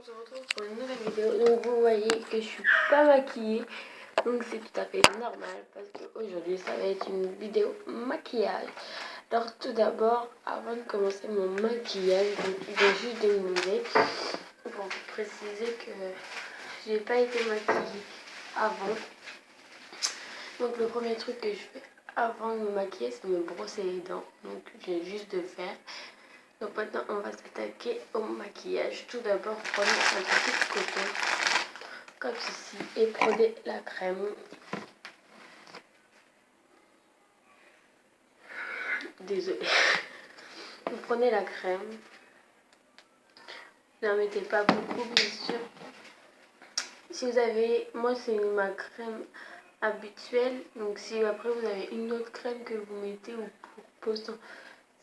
on se retrouve pour une nouvelle vidéo. Donc vous voyez que je suis pas maquillée, donc c'est tout à fait normal parce qu'aujourd'hui ça va être une vidéo maquillage. Alors tout d'abord, avant de commencer mon maquillage, donc je vais juste demander pour vous préciser que j'ai pas été maquillée avant. Donc le premier truc que je fais avant de me maquiller, c'est me brosser les dents. Donc j'ai juste de faire. Donc maintenant on va s'attaquer au maquillage. Tout d'abord prenez un petit coton comme ceci et prenez la crème. Désolée. Vous prenez la crème. N'en mettez pas beaucoup bien sûr. Si vous avez, moi c'est ma crème habituelle. Donc si après vous avez une autre crème que vous mettez ou pour posant.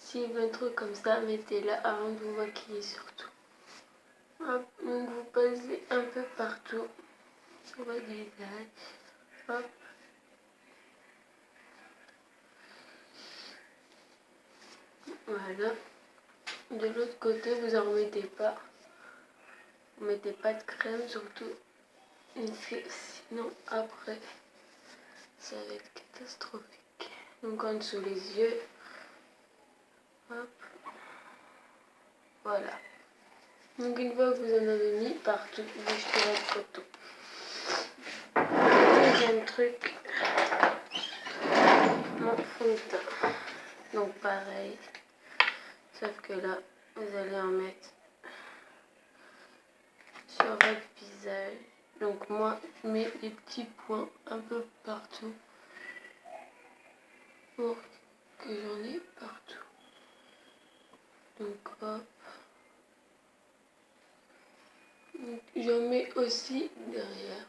Si vous un truc comme ça, mettez-la avant de vous maquiller surtout. Hop, donc vous passez un peu partout sur votre visage. Hop. Voilà. De l'autre côté, vous en remettez pas. Vous mettez pas de crème, surtout sinon après, ça va être catastrophique. Donc en dessous les yeux. Hop. Voilà. Donc une fois que vous en avez mis partout, vous jetez votre coton. Deuxième truc, mon fond de teint. Donc pareil, sauf que là, vous allez en mettre sur votre visage. Donc moi, je mets des petits points un peu partout pour que j'en ai partout. Donc hop. J'en mets aussi derrière.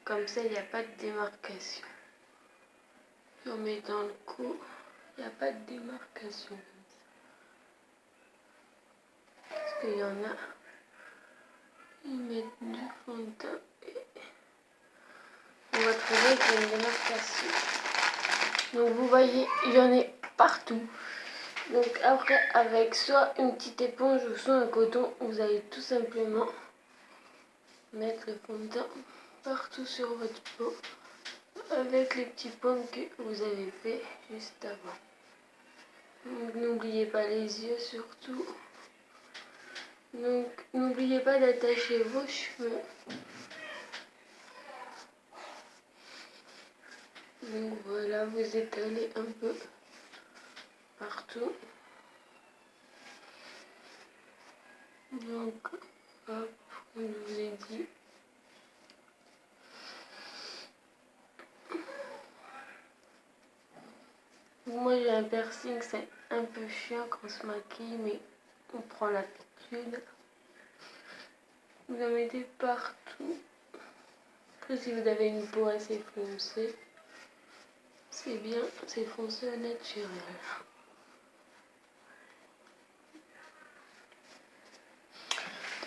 Comme ça, il n'y a pas de démarcation. J'en mets dans le cou. Il n'y a pas de démarcation comme ça. Parce qu'il y en a, ils mettent du fond de teint et on va trouver qu'il y a une démarcation. Donc vous voyez, j'en ai partout. Donc après, avec soit une petite éponge ou soit un coton, vous allez tout simplement mettre le fond de teint partout sur votre peau avec les petits points que vous avez fait juste avant. Donc n'oubliez pas les yeux surtout. Donc n'oubliez pas d'attacher vos cheveux. Donc voilà, vous étalez un peu partout. Donc hop, comme je vous ai dit. Moi j'ai un piercing, c'est un peu chiant quand on se maquille, mais on prend l'habitude. Vous en mettez partout. Après si vous avez une peau assez foncée, c'est bien, c'est foncé au naturel.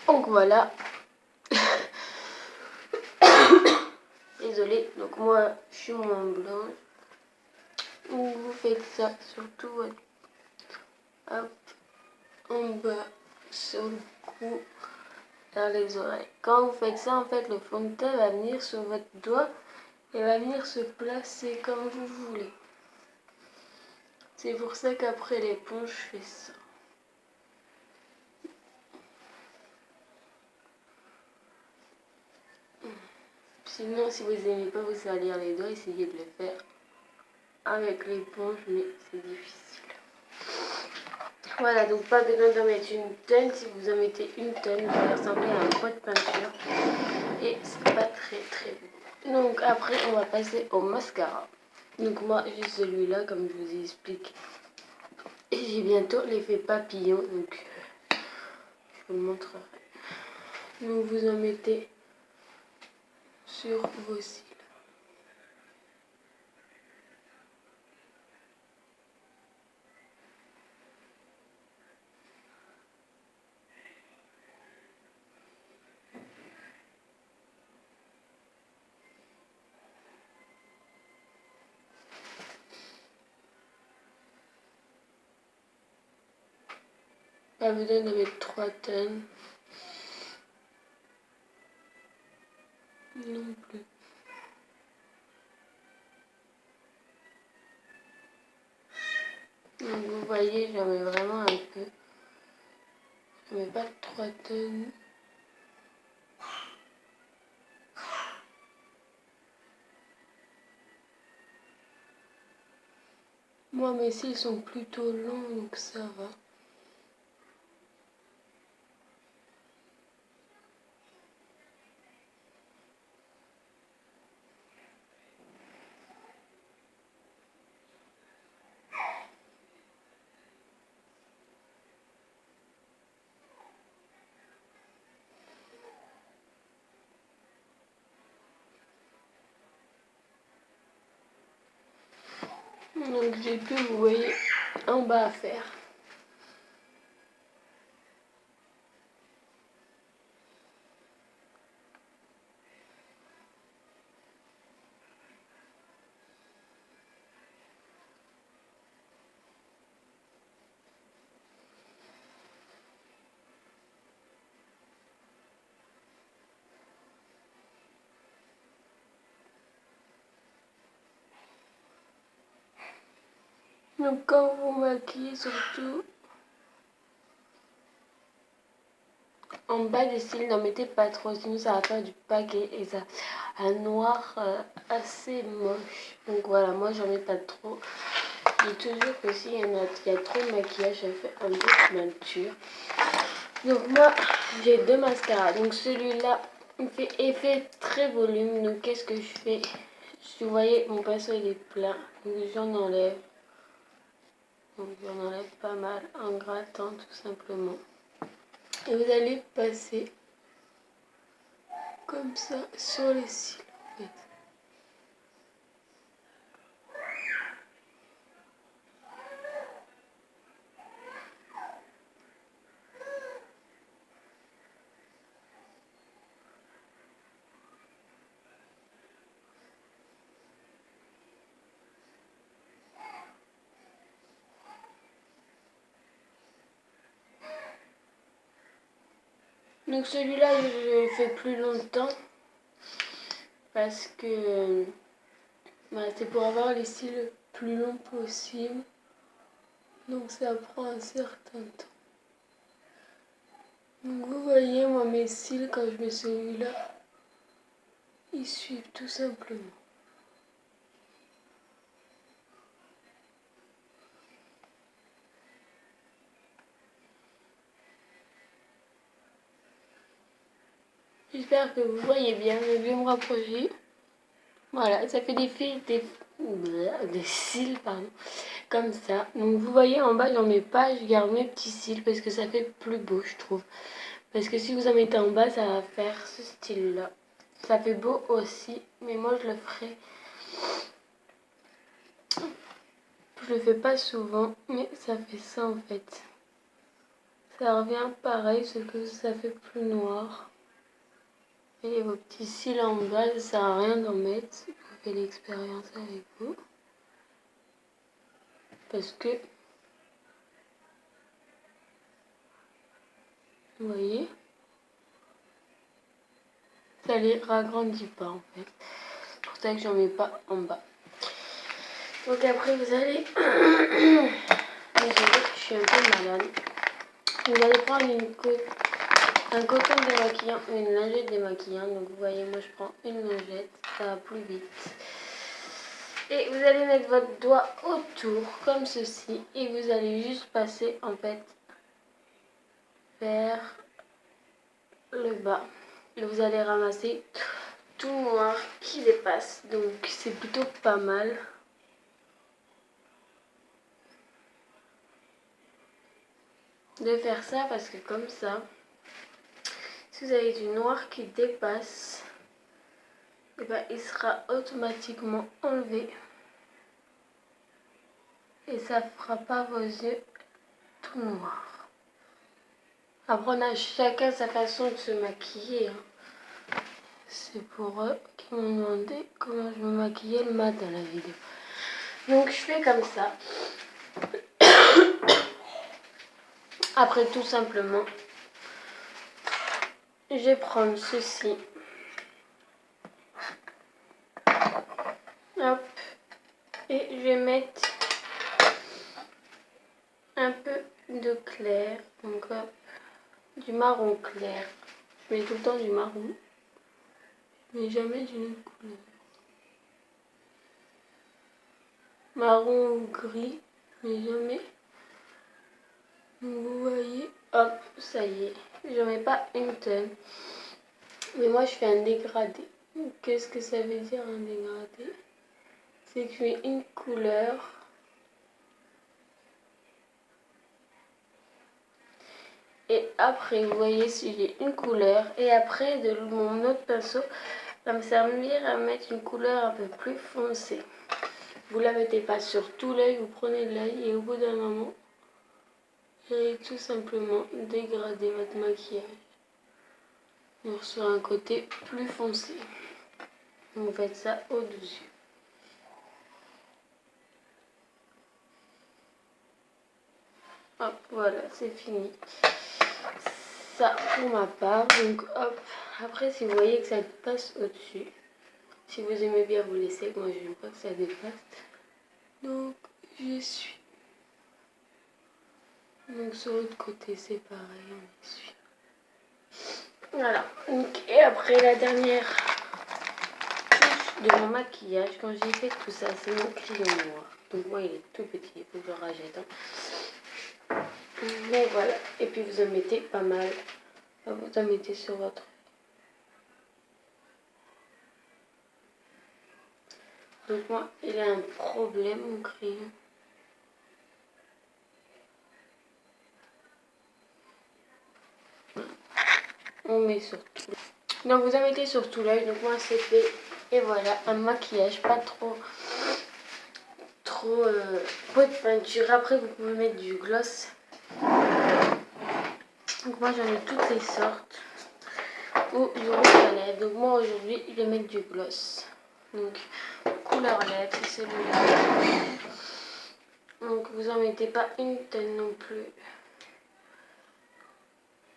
Donc voilà. Désolée, donc moi je suis moins blanche. Donc vous faites ça sur tout votre... Hop, en bas, sur le cou, vers les oreilles. Quand vous faites ça, en fait, le fond de teint va venir sur votre doigt et va venir se placer comme vous voulez. C'est pour ça qu'après l'éponge, je fais ça. Sinon, si vous n'aimez pas vous salir les doigts, essayez de le faire avec l'éponge, mais c'est difficile. Voilà, donc pas besoin d'en mettre une tonne. Si vous en mettez une tonne, vous allez ressembler à un pot de peinture. Et c'est pas très beau. Donc après, on va passer au mascara. Donc moi, j'ai celui-là, comme je vous ai expliqué. Et j'ai bientôt l'effet papillon, donc je vous le montrerai. Donc vous en mettez sur vos cils. Pas besoin de mettre 3 tonnes. non plus. Donc vous voyez, j'en mets vraiment un peu. Je mets pas 3 tonnes. Moi, mes cils sont plutôt longs, donc ça va. Donc j'ai plus, vous voyez, en bas à faire. Donc quand vous maquillez, surtout en bas des cils, n'en mettez pas trop, sinon ça va faire du paquet et ça a un noir assez moche. Donc voilà, moi j'en mets pas trop. Et toujours que s'il y a trop de maquillage, ça fait un peu de peinture. Donc moi j'ai 2 mascaras. Donc celui-là il fait effet très volume. Donc qu'est-ce que je fais? Si vous voyez mon pinceau il est plein, donc j'en enlève. Donc j'en enlève pas mal en grattant tout simplement. Et vous allez passer comme ça sur les cils en fait. Donc celui-là je le fais plus longtemps parce que c'est pour avoir les cils le plus long possible. Donc ça prend un certain temps. Donc vous voyez, moi mes cils quand je mets celui-là, ils suivent tout simplement. J'espère que vous voyez bien, je vais me rapprocher. Voilà, ça fait des fils, des cils, pardon, comme ça. Donc vous voyez en bas, j'en mets pas, je garde mes petits cils parce que ça fait plus beau, je trouve. Parce que si vous en mettez en bas, ça va faire ce style-là. Ça fait beau aussi, mais moi je le ferai. Je le fais pas souvent, mais ça fait ça en fait. Ça revient pareil, sauf que ça fait plus noir. Et vos petits cils en bas, ça sert à rien d'en mettre. Vous faites l'expérience avec vous. Parce que, vous voyez, ça les ragrandit pas en fait. C'est pour ça que j'en mets pas en bas. Donc après vous allez... Désolée, je suis un peu malade. Vous allez prendre un coton démaquillant ou une lingette démaquillant. Donc vous voyez, moi je prends une lingette, ça va plus vite. Et vous allez mettre votre doigt autour comme ceci et vous allez juste passer en fait vers le bas. Et vous allez ramasser tout noir qui dépasse. Donc c'est plutôt pas mal. De faire ça parce que comme ça, si vous avez du noir qui dépasse, et ben, il sera automatiquement enlevé. Et ça fera pas vos yeux tout noirs. Après on a chacun sa façon de se maquiller. C'est pour eux qui m'ont demandé comment je me maquillais le mat dans la vidéo. Donc je fais comme ça. Après tout simplement, je vais prendre ceci. clair. Donc du marron clair. Je mets tout le temps du marron. Mais jamais d'une autre couleur. Marron ou gris. Mais jamais. Donc vous voyez. Hop, ça y est. J'en mets pas une tonne. Mais moi je fais un dégradé. Qu'est-ce que ça veut dire un dégradé? C'est que je mets une couleur. Et après, vous voyez, si j'ai une couleur, et après de mon autre pinceau va me servir à mettre une couleur un peu plus foncée. Vous la mettez pas sur tout l'œil, vous prenez l'œil et au bout d'un moment, vous allez tout simplement dégrader votre maquillage. Donc sur un côté plus foncé. Vous faites ça au-dessus. Hop, voilà, c'est fini. Ça pour ma part. Donc hop, après si vous voyez que ça passe au-dessus, si vous aimez bien vous laissez, moi je n'aime pas que ça dépasse. Donc j'essuie. Donc sur l'autre côté c'est pareil, on essuie. Voilà. Donc, et après la dernière touche de mon maquillage, quand j'ai fait tout ça, c'est mon crayon noir. Donc moi il est tout petit, il faut que je le rajette. Mais voilà. Et puis vous en mettez pas mal. Vous en mettez sur votre. Donc moi il a un problème mon crayon. On met sur tout. Donc vous en mettez sur tout l'œil. Donc moi c'est fait. Et voilà, un maquillage pas trop pot de peinture. Après vous pouvez mettre du gloss. Donc moi j'en ai toutes les sortes. Ou du rouge à lèvres. Donc moi aujourd'hui je vais mettre du gloss. Donc couleur lèvres, c'est celui-là. Donc vous en mettez pas une tonne non plus.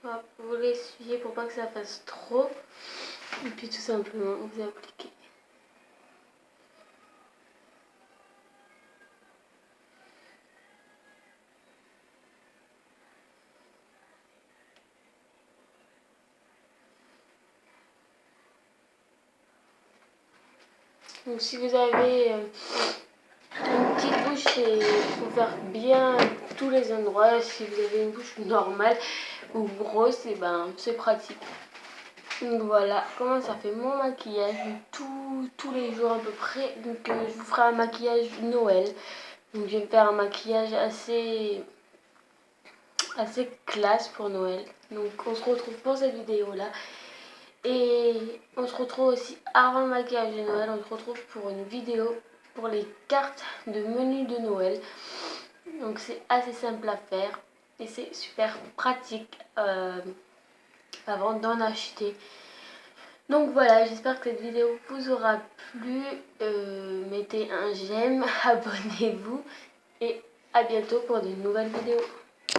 Hop, vous l'essuyez pour pas que ça fasse trop. Et puis tout simplement vous appliquez. Donc si vous avez une petite bouche, il faut faire bien tous les endroits. Si vous avez une bouche normale ou grosse, et ben c'est pratique. Donc voilà comment ça fait mon maquillage tous les jours à peu près. Donc je vous ferai un maquillage Noël. Donc je vais faire un maquillage assez classe pour Noël. Donc on se retrouve pour cette vidéo là. Et on se retrouve aussi avant le maquillage de Noël. On se retrouve pour une vidéo pour les cartes de menu de Noël. Donc c'est assez simple à faire. Et c'est super pratique avant d'en acheter. Donc voilà, j'espère que cette vidéo vous aura plu. Mettez un j'aime, abonnez-vous. Et à bientôt pour de nouvelles vidéos.